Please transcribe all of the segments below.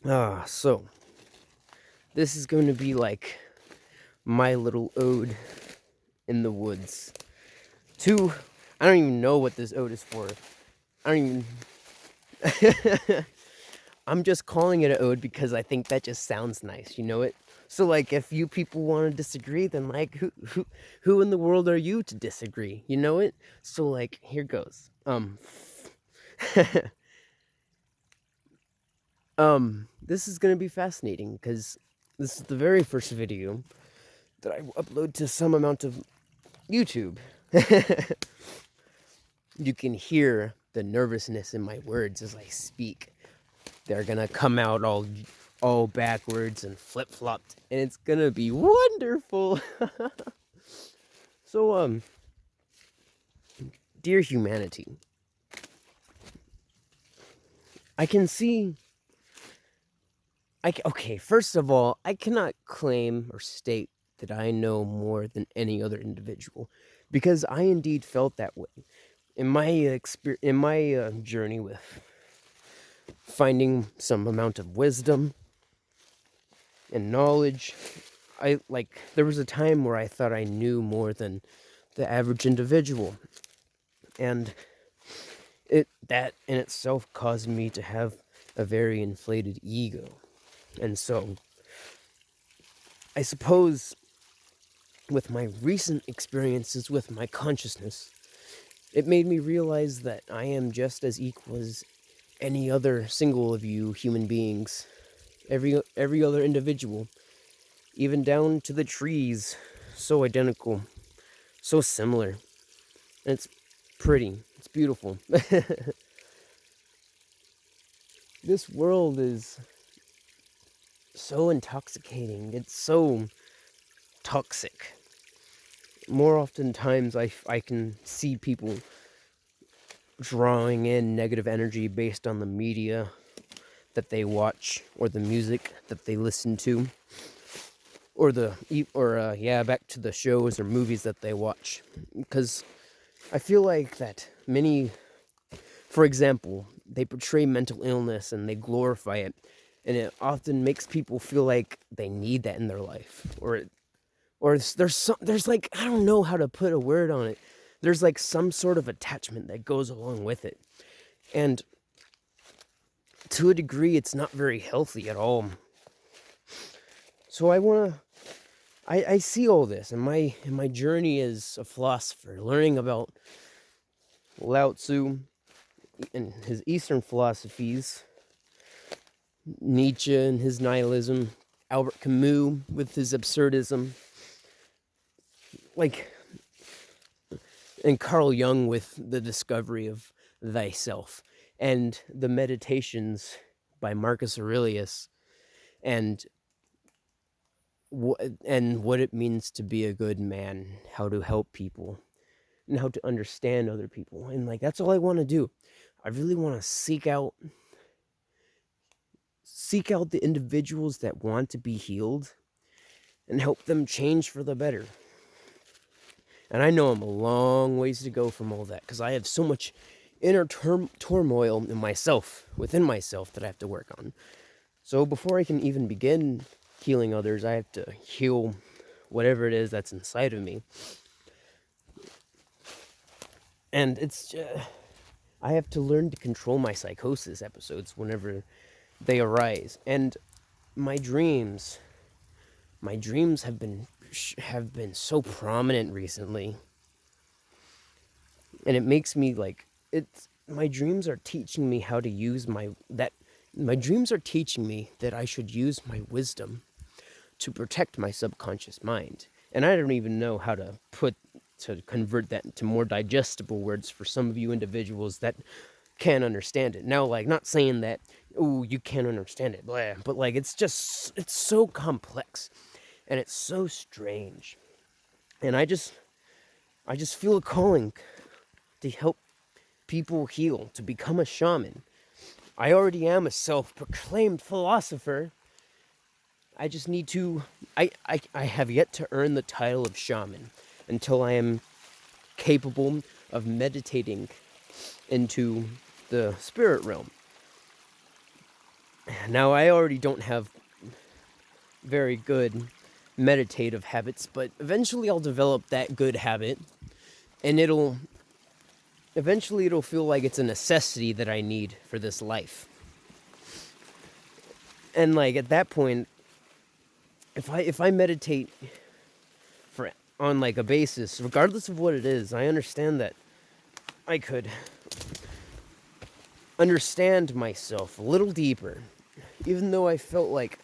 So this is going to be like my little ode in the woods. To, I don't even know what this ode is for. I don't even. I'm just calling it an ode because I think that just sounds nice. You know it. So like, if you people want to disagree, then like, who in the world are you to disagree? You know it. So like, here goes. This is gonna be fascinating because this is the very first video that I upload to some amount of YouTube. You can hear the nervousness in my words as I speak. They're gonna come out all backwards and flip-flopped, and it's gonna be wonderful. So dear humanity, I can see okay, first of all, I cannot claim or state that I know more than any other individual because I indeed felt that way in my journey with finding some amount of wisdom and knowledge. There was a time where I thought I knew more than the average individual, and that in itself caused me to have a very inflated ego. And so I suppose with my recent experiences with my consciousness, it made me realize that I am just as equal as any other single of you human beings, every other individual, even down to the trees, so identical, so similar. And it's pretty, it's beautiful. This world is so intoxicating, it's so toxic. More oftentimes, I can see people drawing in negative energy based on the media that they watch or the music that they listen to or back to the shows or movies that they watch, because I feel like that many, for example, they portray mental illness and they glorify it, and it often makes people feel like they need that in their life, or there's like, I don't know how to put a word on it. There's like some sort of attachment that goes along with it, and to a degree, it's not very healthy at all. So I see all this in my journey as a philosopher, learning about Lao Tzu and his Eastern philosophies, Nietzsche and his nihilism, Albert Camus with his absurdism, like, and Carl Jung with the discovery of thyself, and the meditations by Marcus Aurelius, and what it means to be a good man, how to help people, and how to understand other people. And like, that's all I want to do. I really want to seek out the individuals that want to be healed and help them change for the better. And I know I'm a long ways to go from all that because I have so much inner turmoil in myself, within myself, that I have to work on. So before I can even begin healing others, I have to heal whatever it is that's inside of me. And I have to learn to control my psychosis episodes whenever they arise. And my dreams have been so prominent recently, and it makes me like, it's my dreams are teaching me how to use my dreams are teaching me that I should use my wisdom to protect my subconscious mind. And I don't even know how to convert that into more digestible words for some of you individuals that can't understand it. Now, like, not saying that, oh, you can't understand it, blah, but like, it's so complex and it's so strange. And I just feel a calling to help people heal, to become a shaman. I already am a self-proclaimed philosopher. I just need to I have yet to earn the title of shaman until I am capable of meditating into the spirit realm. Now, I already don't have very good meditative habits, but eventually I'll develop that good habit, and it'll feel like it's a necessity that I need for this life. And like at that point, if I meditate for on like a basis, regardless of what it is, I understand that I could understand myself a little deeper, even though I felt like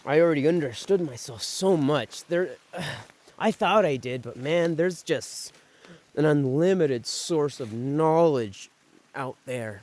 I already understood myself so much. I thought I did, but man, there's just an unlimited source of knowledge out there.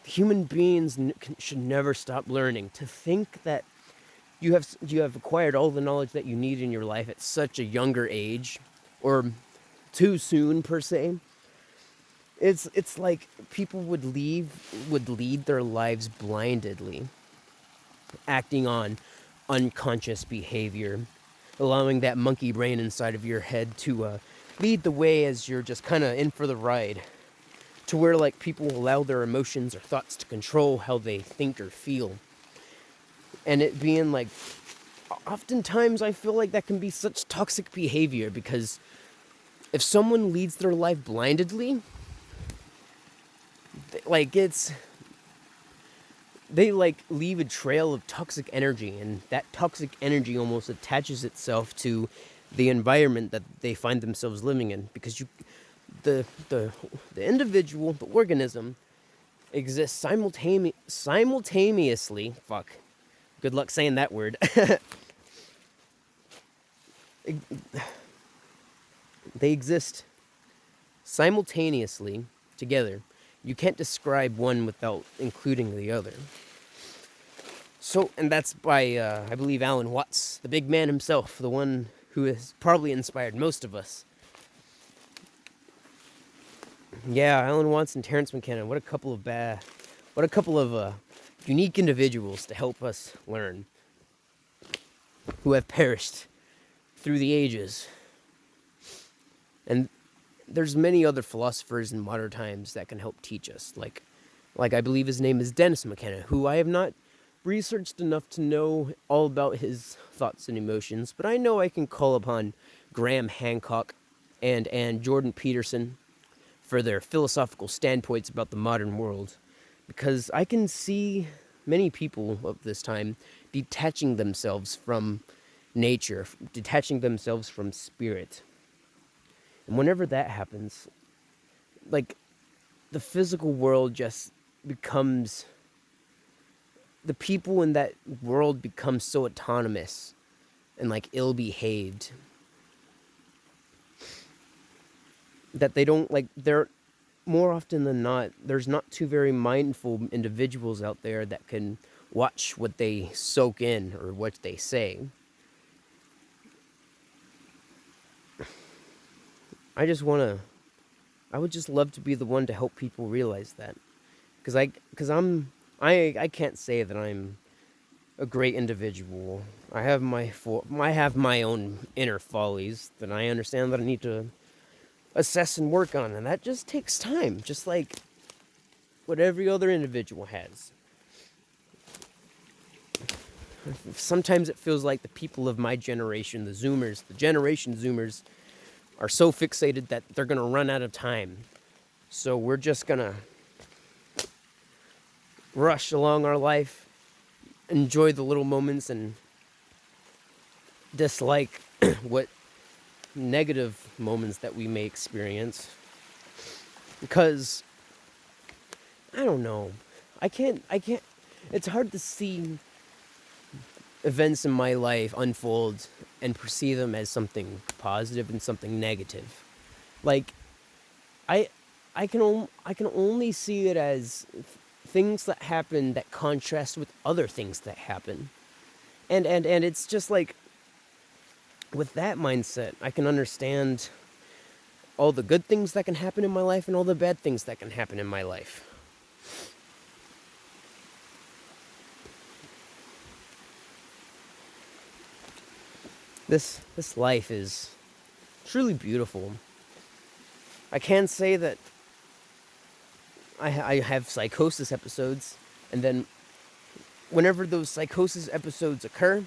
Human beings should never stop learning. To think that you have acquired all the knowledge that you need in your life at such a younger age, or too soon per se, it's like people would lead their lives blindedly, acting on unconscious behavior, allowing that monkey brain inside of your head to lead the way as you're just kind of in for the ride, to where like people allow their emotions or thoughts to control how they think or feel. And it being like, oftentimes I feel like that can be such toxic behavior, because if someone leads their life blindedly, like they like leave a trail of toxic energy, and that toxic energy almost attaches itself to the environment that they find themselves living in, because the individual, the organism, exists simultaneously. Fuck. Good luck saying that word. They exist simultaneously together. You can't describe one without including the other. So, and that's by, I believe, Alan Watts, the big man himself, the one who has probably inspired most of us. Yeah, Alan Watts and Terence McKenna, what a couple of unique individuals to help us learn, who have perished through the ages. And there's many other philosophers in modern times that can help teach us, like I believe his name is Dennis McKenna, who I have not researched enough to know all about his thoughts and emotions, but I know I can call upon Graham Hancock and Jordan Peterson for their philosophical standpoints about the modern world, because I can see many people of this time detaching themselves from nature, detaching themselves from spirit. And whenever that happens, like, the physical world just becomes, the people in that world become so autonomous and like ill-behaved that they don't like, they're more often than not, there's not too very mindful individuals out there that can watch what they soak in or what they say. I would just love to be the one to help people realize that, I can't say that I'm a great individual. I have my own inner follies that I understand that I need to assess and work on, and that just takes time, just like what every other individual has. Sometimes it feels like the people of my generation, the Zoomers, the Generation Zoomers, are so fixated that they're going to run out of time. So we're just going to rush along our life, enjoy the little moments, and dislike what negative moments that we may experience. Because, I don't know, I can't, it's hard to see events in my life unfold and perceive them as something positive and something negative. Like, I can only see it as things that happen that contrast with other things that happen. And it's just like, with that mindset, I can understand all the good things that can happen in my life and all the bad things that can happen in my life. This life is truly beautiful. I can say that I have psychosis episodes, And then whenever those psychosis episodes occur,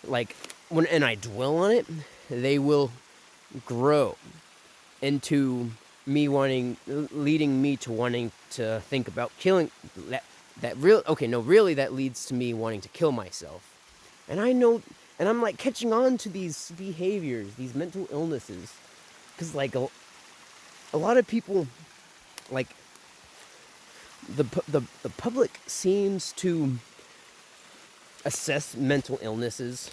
like and I dwell on it, they will grow into leading me to wanting to think about killing. Really that leads to me wanting to kill myself. And I know, and I'm like catching on to these behaviors, these mental illnesses, because like a lot of people, like the public seems to assess mental illnesses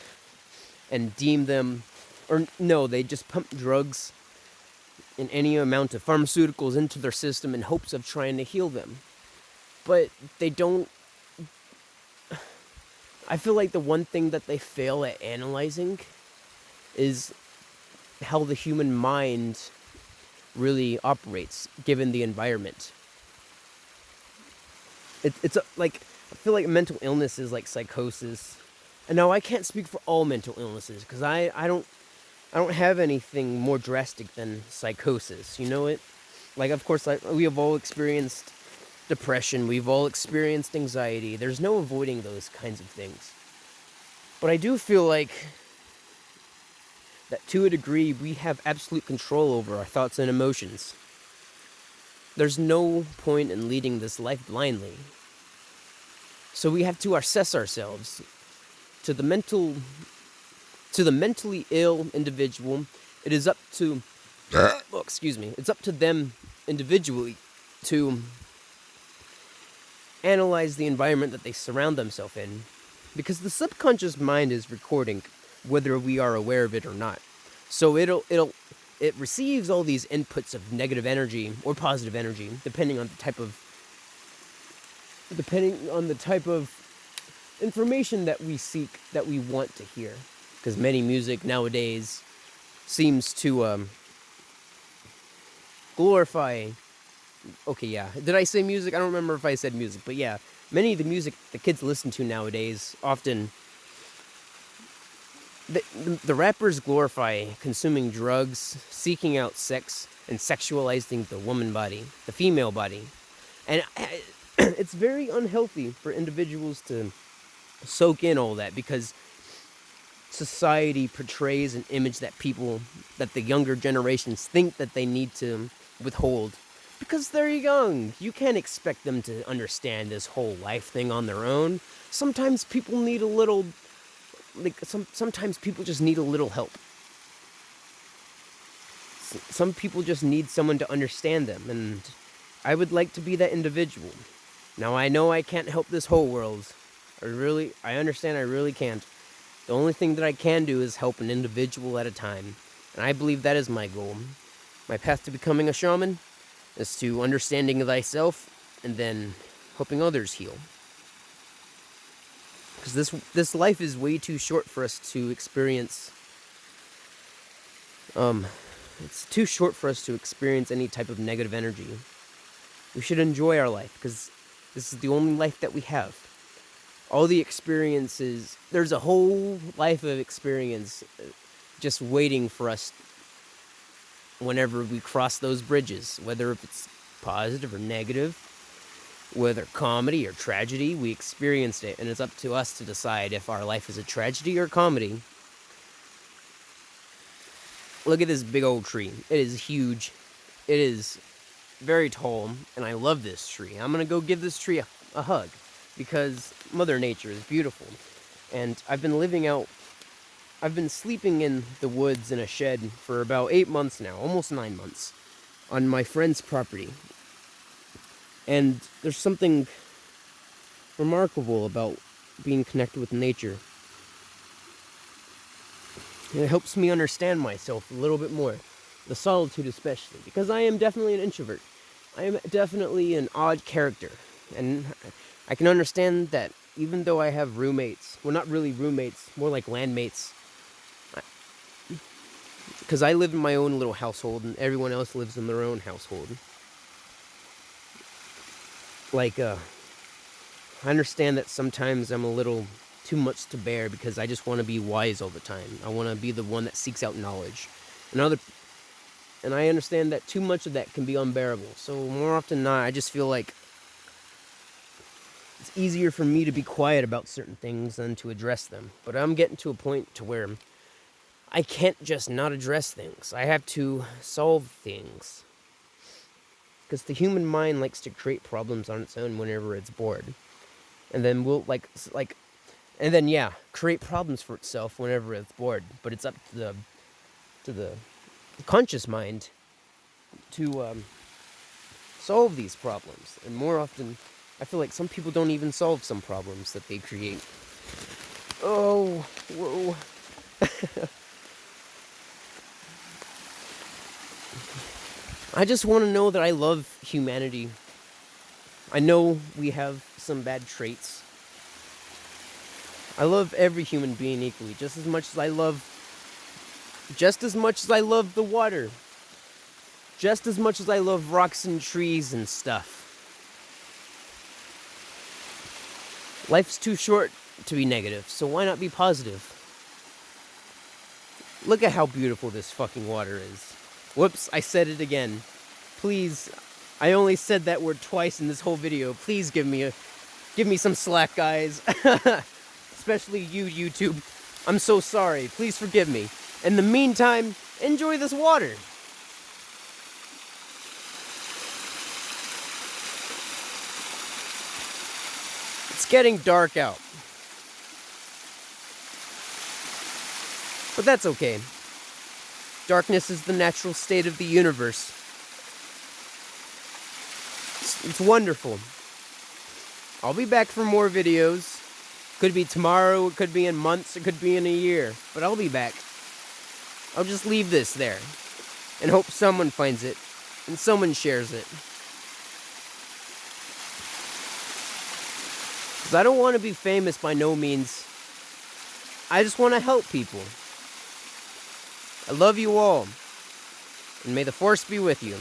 and deem them, or no, they just pump drugs and any amount of pharmaceuticals into their system in hopes of trying to heal them. But they don't. I feel like the one thing that they fail at analyzing is how the human mind really operates given the environment. Like, I feel like mental illness is like psychosis. And now I can't speak for all mental illnesses because I don't have anything more drastic than psychosis. You know it? Like, of course, we have all experienced depression. We've all experienced anxiety. There's no avoiding those kinds of things. But I do feel like that to a degree we have absolute control over our thoughts and emotions. There's no point in leading this life blindly. So we have to assess ourselves. To the mentally ill individual, it is up to it's up to them individually to analyze the environment that they surround themselves in, because the subconscious mind is recording whether we are aware of it or not. So it receives all these inputs of negative energy or positive energy depending on the type of information that we seek, that we want to hear. Because many music nowadays seems to glorify. Okay, yeah. Did I say music? I don't remember if I said music, but yeah. Many of the music the kids listen to nowadays, often the rappers glorify consuming drugs, seeking out sex, and sexualizing the woman body, the female body. And it's very unhealthy for individuals to soak in all that, because society portrays an image that the younger generations think that they need to withhold because they're young. You can't expect them to understand this whole life thing on their own. Sometimes people need a little, sometimes people just need a little help. Some people just need someone to understand them, and I would like to be that individual. Now, I know I can't help this whole world. I understand I really can't. The only thing that I can do is help an individual at a time. And I believe that is my goal. My path to becoming a shaman is to understanding thyself and then helping others heal. Because this life is way too short for us to experience. It's too short for us to experience any type of negative energy. We should enjoy our life because this is the only life that we have. All the experiences, there's a whole life of experience just waiting for us whenever we cross those bridges, whether if it's positive or negative, whether comedy or tragedy, we experienced it, and it's up to us to decide if our life is a tragedy or comedy. Look at this big old tree. It is huge. It is very tall, and I love this tree. I'm going to go give this tree a hug, because Mother Nature is beautiful. And I've been sleeping in the woods in a shed for about 8 months now, almost 9 months, on my friend's property. And there's something remarkable about being connected with nature. And it helps me understand myself a little bit more, the solitude especially, because I am definitely an introvert. I am definitely an odd character, and I can understand that even though I have roommates, well, not really roommates, more like landmates, because I live in my own little household and everyone else lives in their own household. I understand that sometimes I'm a little too much to bear because I just want to be wise all the time. I want to be the one that seeks out knowledge. And I understand that too much of that can be unbearable. So more often than not, I just feel like it's easier for me to be quiet about certain things than to address them. But I'm getting to a point to where I can't just not address things. I have to solve things. Because the human mind likes to create problems on its own whenever it's bored. And then create problems for itself whenever it's bored. But it's up to the conscious mind to solve these problems. And more often, I feel like some people don't even solve some problems that they create. Oh, whoa. I just want to know that I love humanity. I know we have some bad traits. I love every human being equally, just as much as I love the water. Just as much as I love rocks and trees and stuff. Life's too short to be negative, so why not be positive? Look at how beautiful this fucking water is. Whoops, I said it again. Please, I only said that word twice in this whole video. Please give me some slack, guys. Especially you, YouTube. I'm so sorry. Please forgive me. In the meantime, enjoy this water. It's getting dark out. But that's okay. Darkness is the natural state of the universe. It's wonderful. I'll be back for more videos. Could be tomorrow, it could be in months, it could be in a year. But I'll be back. I'll just leave this there. And hope someone finds it. And someone shares it. Because I don't want to be famous by no means. I just want to help people. I love you all. And may the Force be with you.